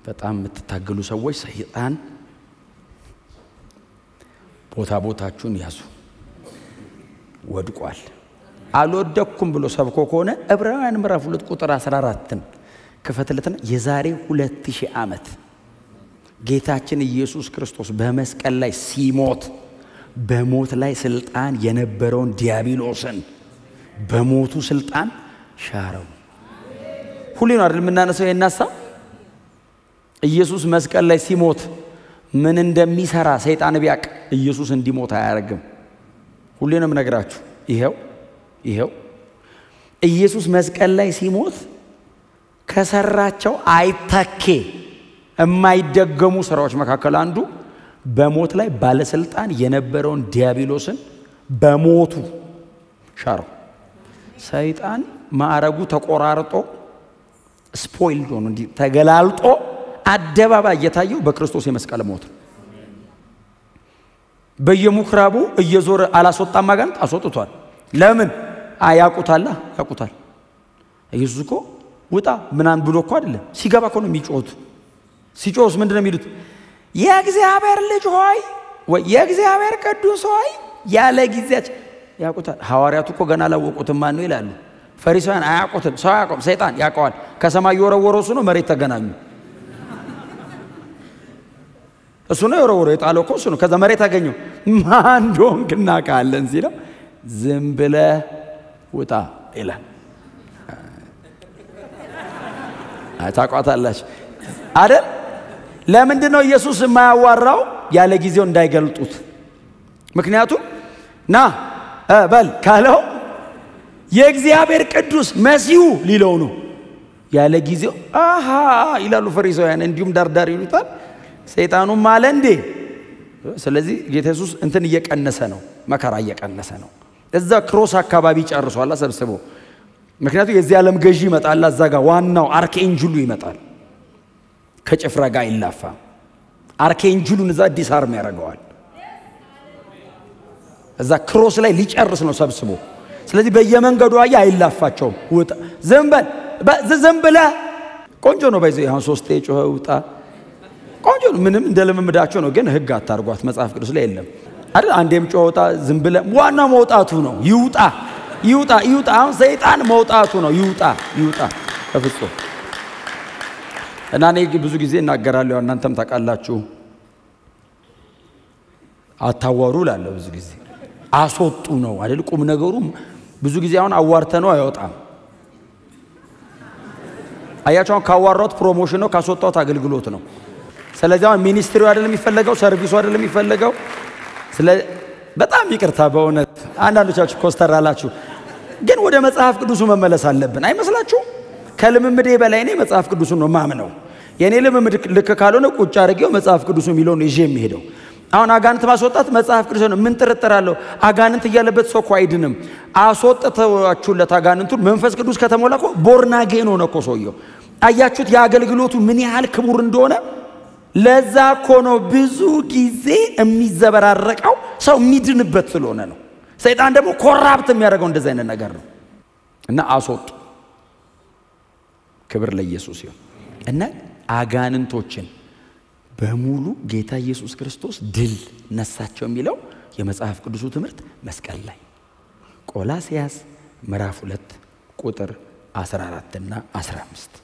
Speaker 1: በጣም የምትታገሉ ሰዎች ሰይጣን ቦታችሁን ያዙ። ወድቋል። አልወደኩም ብሎ ሰብኮ ከሆነ ዕብራውያን ምዕራፍ 2 ቁጥር 14ን ከፈተለትና የዛሬ 2000 ዓመት ጌታችን ኢየሱስ ክርስቶስ በመስቀል ላይ ሲሞት በሞት ላይ ስልጣን የነበረውን ዲያብሎስን በሞቱ ስልጣን ሻረው። ሁሌ ነው አይደል የምናነሳው የናሳ ኢየሱስ መስቀል ላይ ሲሞት ምን እንደሚሰራ ሰይጣን ቢያቅ ኢየሱስ እንዲሞት አያረግም። ሁሌ ነው የምነግራችሁ። ይሄው ኢየሱስ መስቀል ላይ ሲሞት ከሰራቸው አይተኬ የማይደገሙ ስራዎች መካከል አንዱ በሞት ላይ ባለስልጣን የነበረውን ዲያብሎስን በሞቱ ሻረው። ሰይጣን ማዕረጉ ተቆራርጦ ስፖይልድ ሆኖ እንዲ ተገላልጦ አደባባይ የታየው በክርስቶስ የመስቀል ሞት። በየሙክራቡ እየዞረ አላስወጣም አጋንንት አስወጥቷል። ለምን? ያውቁታል። ኢየሱስ እኮ ውጣ ምናን ብሎ እኮ አይደለም ሲገባ እኮ ነው የሚጮት። ሲጮስ ምንድነው የሚሉት? የእግዚአብሔር ልጅ ሆይ ወይ የእግዚአብሔር ቅዱስ ሆይ ያለ ጊዜያቸው ያውቁታል። ሐዋርያቱ እኮ ገና አላወቁትም ማን ነው ይላሉ። ፈሪሳውያን አያውቁትም። ሰው ያውቀው ሰይጣን ያውቀዋል። ከሰማይ የወረወረው እሱ ነው። መሬት ተገናኙ። እሱ ነው የወረወረው። የጣለው እኮ እሱ ነው። ከዛ መሬት አገኘው። ማን እንደሆንክ እናውቃለን ሲለው ዝም ብለህ ውጣ ይላል። ታውቃታላችሁ አይደል? ለምንድን ነው ኢየሱስ የማያዋራው? ያለ ጊዜው እንዳይገልጡት። ምክንያቱም ና በል ካለው የእግዚአብሔር ቅዱስ መሲሁ ሊለው ነው። ያለ ጊዜው አሃ ይላሉ ፈሪሳውያን። እንዲሁም ዳርዳር ይሉታል። ሰይጣኑም ማለ እንዴ። ስለዚህ ጌታ ኢየሱስ እንትን እየቀነሰ ነው፣ መከራ እየቀነሰ ነው። እዛ ክሮስ አካባቢ ጨርሷል ሰብስቦ። ምክንያቱም የዚህ ዓለም ገዢ ይመጣል። እዛ ጋር ዋናው አርኬንጅሉ ይመጣል። ከጭፍራ ጋር ይላፋ። አርኬንጅሉን እዛ ዲስአርም ያደርገዋል። እዛ ክሮስ ላይ ሊጨርስ ነው ሰብስቦ። ስለዚህ በየመንገዱ አይላፋቸውም። ውጣ ዝም ብለህ ቆንጆ ነው። ባይዘ አሁን 3 ጮኸ ውጣ ቆንጆ ነው። ምንም እንደለመምዳቸው ነው። ግን ህግ አታርጓት። መጽሐፍ ቅዱስ ላይ የለም አይደል? አንዴም ጮኸ ውጣ ዝም ብለህ። ዋናው መውጣቱ ነው። ይውጣ። አሁን ሰይጣን መውጣቱ ነው። ይውጣ በፍጹም። እና እኔ ብዙ ጊዜ እናገራለሁ፣ እናንተም ታውቃላችሁ። አታዋሩ እላለሁ ብዙ ጊዜ። አስወጡ ነው አይደል ቁም ነገሩ። ብዙ ጊዜ አሁን አዋርተነው አይወጣም። አያቻውን ካዋራውት ፕሮሞሽን ነው፣ ካስወጣውት አገልግሎት ነው። ስለዚህ አሁን ሚኒስትሪው አይደለም የሚፈልገው፣ ሰርቪሱ አይደለም የሚፈልገው። በጣም ይቅርታ በእውነት አንዳንዶቻችሁ ኮስተር አላችሁ። ግን ወደ መጽሐፍ ቅዱሱ መመለስ አለብን አይመስላችሁ? ከልምምዴ በላይ እኔ መጽሐፍ ቅዱሱን ነው ማምነው። የኔ ልምምድ ልክ ካልሆነ ቁጭ አድርጌው መጽሐፍ ቅዱሱ የሚለውን ይዤ የሚሄደው። አሁን አጋንንት ማስወጣት መጽሐፍ ቅዱስ ነው። ምን ጥርጥራለሁ? አጋንንት እያለበት ሰው እኮ አይድንም። አስወጥተዋችሁለት አጋንንቱን መንፈስ ቅዱስ ከተሞላ እኮ ቦርናጌን ሆነ እኮ ሰውየው። አያችሁት የአገልግሎቱ ምን ያህል ክቡር እንደሆነ? ለዛ እኮ ነው ብዙ ጊዜ የሚዘበራረቀው ሰው የሚድንበት ስለሆነ ነው። ሰይጣን ደግሞ ኮራፕት የሚያደርገው እንደዛ አይነት ነገር ነው። እና አስወጡ። ክብር ለኢየሱስ ይሁን። እና አጋንንቶችን በሙሉ ጌታ ኢየሱስ ክርስቶስ ድል ነሳቸው የሚለው የመጽሐፍ ቅዱሱ ትምህርት መስቀል ላይ ቆላስያስ ምዕራፍ 2 ቁጥር 14 እና 15።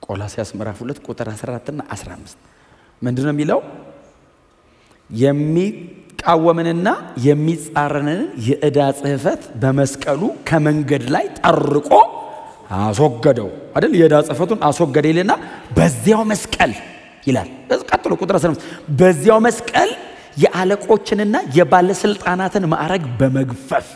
Speaker 1: ቆላስያስ ምዕራፍ 2 ቁጥር 14 እና 15 ምንድነው የሚለው? የሚቃወምንና የሚጻረንን የዕዳ ጽሕፈት በመስቀሉ ከመንገድ ላይ ጠርቆ አስወገደው አይደል? የዕዳ ጽሕፈቱን አስወገደ ይልና በዚያው መስቀል ይላል። ቀጥሎ ቁጥር 15 በዚያው መስቀል የአለቆችንና የባለስልጣናትን ማዕረግ በመግፈፍ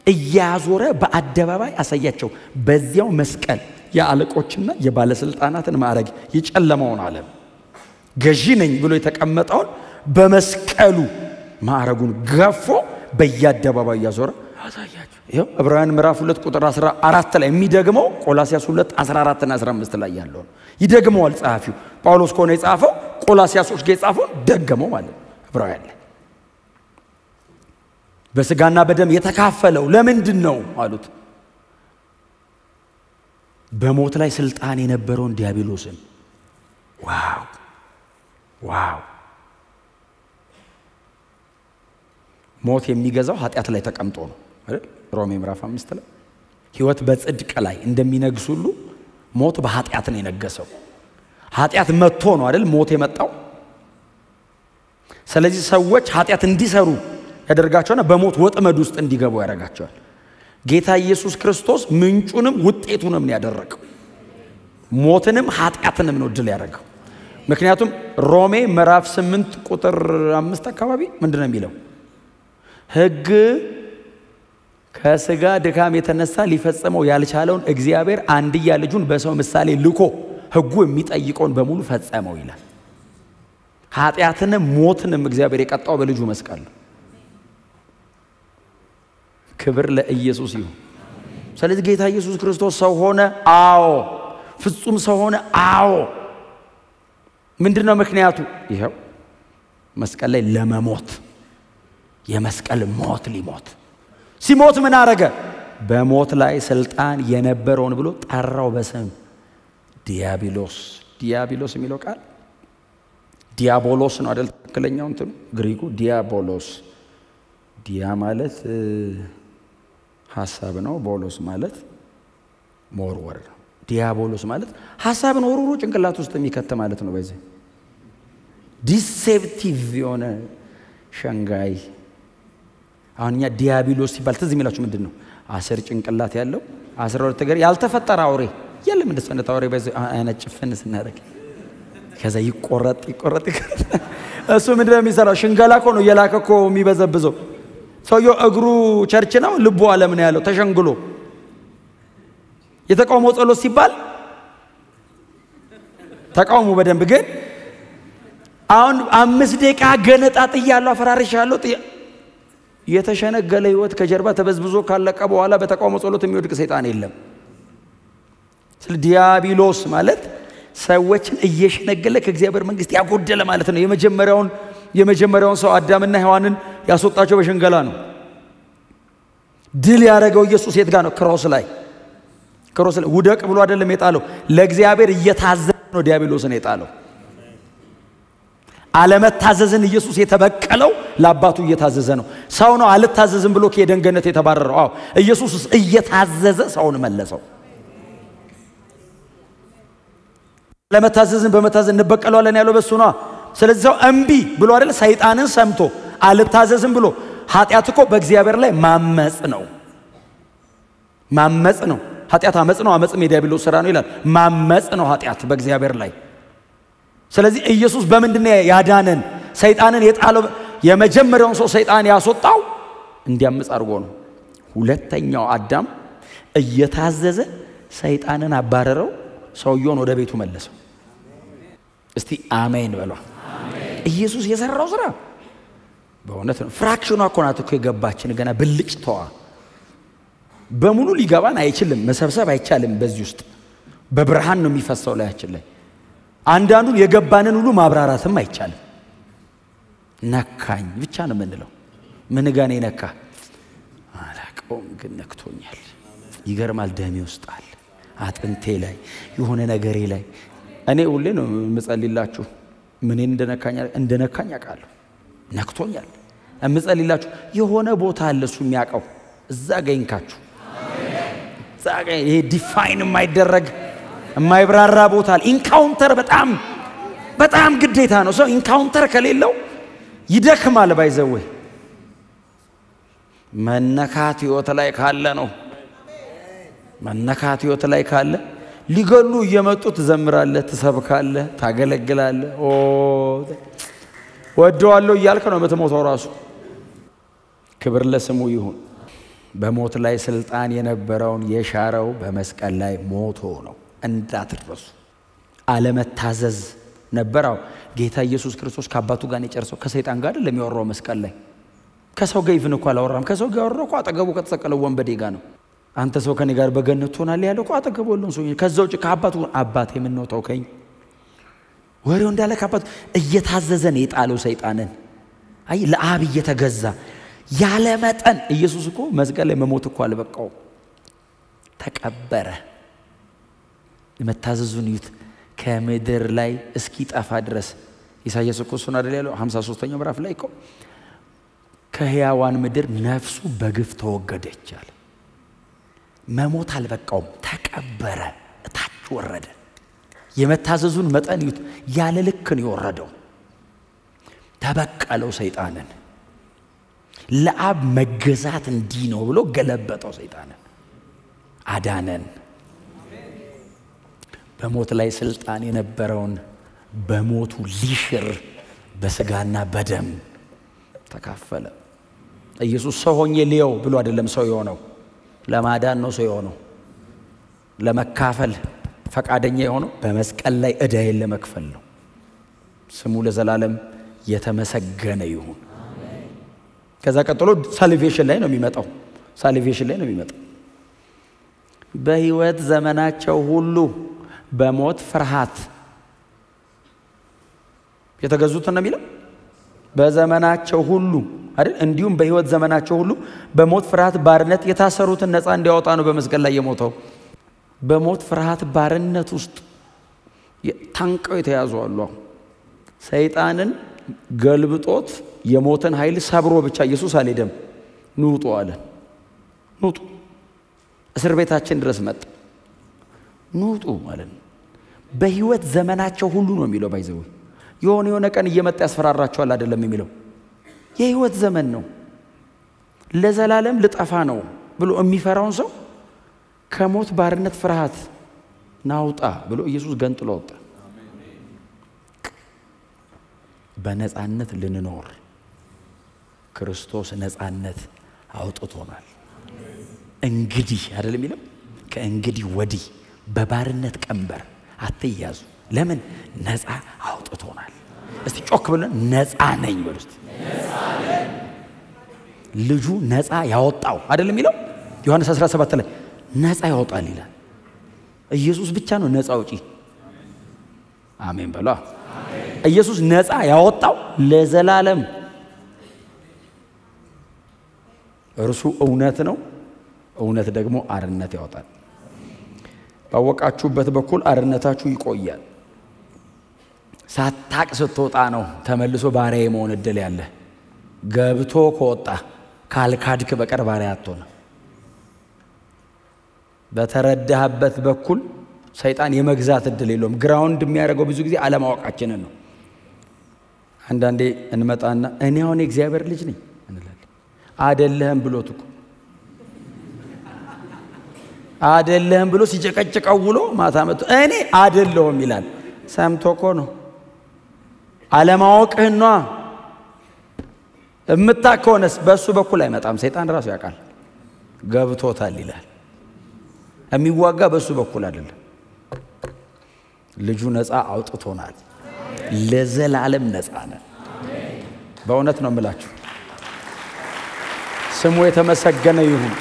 Speaker 1: እያዞረ በአደባባይ አሳያቸው። በዚያው መስቀል የአለቆችና የባለስልጣናትን ማዕረግ የጨለማውን ዓለም ገዢ ነኝ ብሎ የተቀመጠውን በመስቀሉ ማዕረጉን ገፎ በየአደባባይ እያዞረ አሳያቸው። ይሄው ዕብራውያን ምዕራፍ 2 ቁጥር 14 ላይ የሚደግመው ቆላስያስ 2 14 እና 15 ላይ ያለው ይደግመዋል ጻፊው። ጳውሎስ ኮነ የጻፈው ቆላስያሶች ጋር የጻፈው ደገመው ማለት ነው። ዕብራውያን ላይ በስጋና በደም የተካፈለው ለምንድን ነው አሉት? በሞት ላይ ስልጣን የነበረውን ዲያብሎስን። ዋው ሞት የሚገዛው ኃጢአት ላይ ተቀምጦ ነው አይደል? ሮሜ ምዕራፍ 5 ላይ ሕይወት በጽድቅ ላይ እንደሚነግስ ሁሉ ሞት በኃጢአት ነው የነገሰው። ኃጢአት መጥቶ ነው አይደል ሞት የመጣው። ስለዚህ ሰዎች ኃጢአት እንዲሰሩ ያደርጋቸውና በሞት ወጥመድ ውስጥ እንዲገቡ ያደርጋቸዋል። ጌታ ኢየሱስ ክርስቶስ ምንጩንም ውጤቱንም ነው ያደረገው። ሞትንም ኃጢአትንም ነው ድል ያደረገው። ምክንያቱም ሮሜ ምዕራፍ 8 ቁጥር 5 አካባቢ ምንድነው የሚለው? ሕግ ከስጋ ድካም የተነሳ ሊፈጽመው ያልቻለውን እግዚአብሔር አንድያ ልጁን በሰው ምሳሌ ልኮ ሕጉ የሚጠይቀውን በሙሉ ፈጸመው ይላል። ኃጢአትንም ሞትንም እግዚአብሔር የቀጣው በልጁ መስቀል ነው። ክብር ለኢየሱስ ይሁን። ስለዚህ ጌታ ኢየሱስ ክርስቶስ ሰው ሆነ። አዎ። ፍጹም ሰው ሆነ። አዎ። ምንድነው ምክንያቱ? ይሄው መስቀል ላይ ለመሞት የመስቀል ሞት ሊሞት ሲሞት ምን አረገ? በሞት ላይ ስልጣን የነበረውን ብሎ ጠራው በስም ዲያብሎስ። ዲያብሎስ የሚለው ቃል ዲያቦሎስ ነው አይደል? ትክክለኛው እንትን ግሪኩ ዲያቦሎስ። ዲያ ማለት ሐሳብ ነው። ቦሎስ ማለት መወርወር ነው። ዲያቦሎስ ማለት ሐሳብን ወርውሮ ጭንቅላት ውስጥ የሚከት ማለት ነው። በዚህ ዲሴፕቲቭ የሆነ ሸንጋይ። አሁንኛ ዲያብሎስ ሲባል ትዝ የሚላችሁ ምንድነው? 10 ጭንቅላት ያለው 12 እግር ያልተፈጠረ አውሬ የለም። እንደዚህ አይነት አውሬ በዚህ አይነት ጭፍን ስናደርግ ከዛ ይቆረጥ እሱ ምንድነው የሚሰራው? ሽንገላ እኮ ነው። የላከ እኮ የሚበዘብዘው ሰውየው እግሩ ቸርች ነው፣ ልቡ ዓለም ነው ያለው ተሸንግሎ። የተቃውሞ ጸሎት ሲባል ተቃውሞ በደንብ ግን አሁን 5 ደቂቃ ገነጣጥያለሁ አፈራርሻለሁ። የተሸነገለ ህይወት ከጀርባ ተበዝብዞ ካለቀ በኋላ በተቃውሞ ጸሎት የሚወድቅ ሰይጣን የለም። ስለ ዲያብሎስ ማለት ሰዎችን እየሸነገለ ከእግዚአብሔር መንግስት ያጎደለ ማለት ነው። የመጀመሪያውን ሰው አዳምና ሔዋንን ያስወጣቸው በሽንገላ ነው። ድል ያደረገው ኢየሱስ የት ጋር ነው? ክሮስ ላይ ውደቅ ብሎ አይደለም የጣለው። ለእግዚአብሔር እየታዘዘ ነው ዲያብሎስን የጣለው። አለመታዘዝን ኢየሱስ የተበቀለው ለአባቱ እየታዘዘ ነው። ሰው ነው አልታዘዝም ብሎ ከኤደን ገነት የተባረረው። አዎ ኢየሱስ እየታዘዘ ሰውን መለሰው። ለመታዘዝን በመታዘዝ እንበቀለዋለን ያለው በሱ ነው። ስለዚህ ሰው እምቢ ብሎ አይደል ሰይጣንን ሰምቶ አልታዘዝም ብሎ ኃጢአት እኮ በእግዚአብሔር ላይ ማመጽ ነው። ኃጢአት አመጽ ነው። አመጽም የዲያብሎስ ሥራ ነው ይላል። ማመጽ ነው ኃጢአት በእግዚአብሔር ላይ። ስለዚህ ኢየሱስ በምንድነው ያዳነን? ሰይጣንን የጣለው የመጀመሪያውን ሰው ሰይጣን ያስወጣው እንዲያመጽ አድርጎ ነው። ሁለተኛው አዳም እየታዘዘ ሰይጣንን አባረረው፣ ሰውየውን ወደ ቤቱ መለሰው። እስቲ አሜን በሉ። ኢየሱስ የሰራው ስራ በእውነት ነው። ፍራክሽኗ እኮ ናት እኮ የገባችን ገና ብልጭታዋ በሙሉ ሊገባን አይችልም። መሰብሰብ አይቻልም። በዚህ ውስጥ በብርሃን ነው የሚፈሰው ላያችን ላይ። አንዳንዱን የገባንን ሁሉ ማብራራትም አይቻልም። ነካኝ ብቻ ነው የምንለው። ምን ጋር ነው ነካ? አላውቀውም ግን ነክቶኛል። ይገርማል። ደሜ ውስጥ አለ፣ አጥንቴ ላይ የሆነ ነገሬ ላይ። እኔ ሁሌ ነው የምጸልይላችሁ ምንን እንደነካኝ አውቃለሁ። ነክቶኛል። የምጸልይላችሁ የሆነ ቦታ አለ እሱ የሚያውቀው። እዛ ጋይንካችሁ እዛ ጋር ይሄ ዲፋይን የማይደረግ የማይብራራ ቦታ አለ። ኢንካውንተር በጣም ግዴታ ነው። ሰው ኢንካውንተር ከሌለው ይደክማል። ባይዘው መነካት ህይወት ላይ ካለ ነው። መነካት ህይወት ላይ ካለ ሊገሉ እየመጡ ትዘምራለህ፣ ትሰብካለህ፣ ታገለግላለህ። ወደዋለሁ እያልክ ነው የምትሞተው ራሱ። ክብር ለስሙ ይሁን። በሞት ላይ ስልጣን የነበረውን የሻረው በመስቀል ላይ ሞቶ ነው። እንዳትረሱ። አለመታዘዝ ነበረው። ጌታ ኢየሱስ ክርስቶስ ከአባቱ ጋር የጨረሰው ከሰይጣን ጋር አይደለም ያወራው መስቀል ላይ። ከሰው ጋር ይፍን እንኳን አላወራም። ከሰው ጋር ያወራው እኮ አጠገቡ ከተሰቀለው ወንበዴ ጋር ነው። አንተ ሰው ከኔ ጋር በገነት ትሆናለህ ያለው እኮ አጠገቡ ያለውን ሰው። ከዛው ውጭ ከአባቱ አባቴ ምን ነው ተውከኝ ወሬው እንዳለ ከአባቱ እየታዘዘ ነው የጣለው ሰይጣንን። አይ ለአብ እየተገዛ ያለ መጠን። ኢየሱስ እኮ መስቀል ላይ መሞት እኮ አልበቃው፣ ተቀበረ። የመታዘዙን ይት ከምድር ላይ እስኪጠፋ ድረስ ኢሳይያስ እኮ እሱን አይደል ያለው 53ኛው ምዕራፍ ላይ እኮ ከሕያዋን ምድር ነፍሱ በግፍ ተወገደች አለ። መሞት አልበቃውም፣ ተቀበረ፣ እታች ወረደ። የመታዘዙን መጠን ይት ያለ ልክ ነው የወረደው። ተበቀለው ሰይጣንን። ለአብ መገዛት እንዲህ ነው ብሎ ገለበጠው ሰይጣንን። አዳነን። በሞት ላይ ስልጣን የነበረውን በሞቱ ሊሽር በስጋና በደም ተካፈለ። ኢየሱስ ሰው ሆኜ ሊየው ብሎ አይደለም ሰው የሆነው፣ ለማዳን ነው ሰው የሆነው። ለመካፈል ፈቃደኛ የሆነው በመስቀል ላይ ዕዳዬን ለመክፈል ነው። ስሙ ለዘላለም የተመሰገነ ይሁን። ከዛ ቀጥሎ ሳልቬሽን ላይ ነው የሚመጣው። በህይወት ዘመናቸው ሁሉ በሞት ፍርሃት የተገዙት ነው የሚለው። በዘመናቸው ሁሉ አይደል? እንዲሁም በህይወት ዘመናቸው ሁሉ በሞት ፍርሃት ባርነት የታሰሩትን ነፃ እንዲያወጣ ነው በመስቀል ላይ የሞተው። በሞት ፍርሃት ባርነት ውስጥ ታንቀው የተያዙ አሉ። ሰይጣንን ገልብጦት የሞትን ኃይል ሰብሮ ብቻ ኢየሱስ አልሄደም። ንውጡ አለ። ንውጡ እስር ቤታችን ድረስ መጣ። ንውጡ ማለት ነው። በህይወት ዘመናቸው ሁሉ ነው የሚለው። ባይዘው የሆነ ቀን እየመጣ ያስፈራራቸዋል አይደለም የሚለው። የህይወት ዘመን ነው። ለዘላለም ልጠፋ ነው ብሎ የሚፈራውን ሰው ከሞት ባርነት ፍርሃት ናውጣ ብሎ ኢየሱስ ገንጥሎ ወጣ። በነፃነት ልንኖር ክርስቶስ ነፃነት አውጥቶናል። እንግዲህ አይደለም የሚለው። ከእንግዲህ ወዲህ በባርነት ቀንበር አትያዙ። ለምን? ነፃ አውጥቶናል። እስቲ ጮክ ብለን ነፃ ነኝ በሉ እስቲ። ልጁ ነፃ ያወጣው አይደለም የሚለው። ዮሐንስ 17 ላይ ነፃ ያወጣል ይላል። ኢየሱስ ብቻ ነው ነፃ አውጪ። አሜን በሉ። ኢየሱስ ነፃ ያወጣው ለዘላለም እርሱ እውነት ነው። እውነት ደግሞ አርነት ያወጣል። ባወቃችሁበት በኩል አርነታችሁ ይቆያል። ሳታቅ ስትወጣ ነው ተመልሶ ባሪያ የመሆን እድል ያለ። ገብቶ ከወጣ ካልካድክ በቀር ባሪያ አትሆንም። በተረዳህበት በኩል ሰይጣን የመግዛት እድል የለውም። ግራውንድ የሚያደርገው ብዙ ጊዜ አለማወቃችንን ነው። አንዳንዴ እንመጣና እኔ አሁን የእግዚአብሔር ልጅ ነኝ እንላለን። አይደለህም ብሎት እኮ አይደለህም ብሎ ሲጨቀጭቀው ውሎ ማታ መጥቶ እኔ አይደለሁም ይላል። ሰምቶ እኮ ነው። አለማወቅህና እምታከውነስ በሱ በኩል አይመጣም። ሰይጣን ራሱ ያውቃል። ገብቶታል ይላል። የሚዋጋ በሱ በኩል አይደለም። ልጁ ነፃ አውጥቶናል። ለዘላለም ነፃ ነን። በእውነት ነው የምላችሁ። ስሙ የተመሰገነ ይሁን።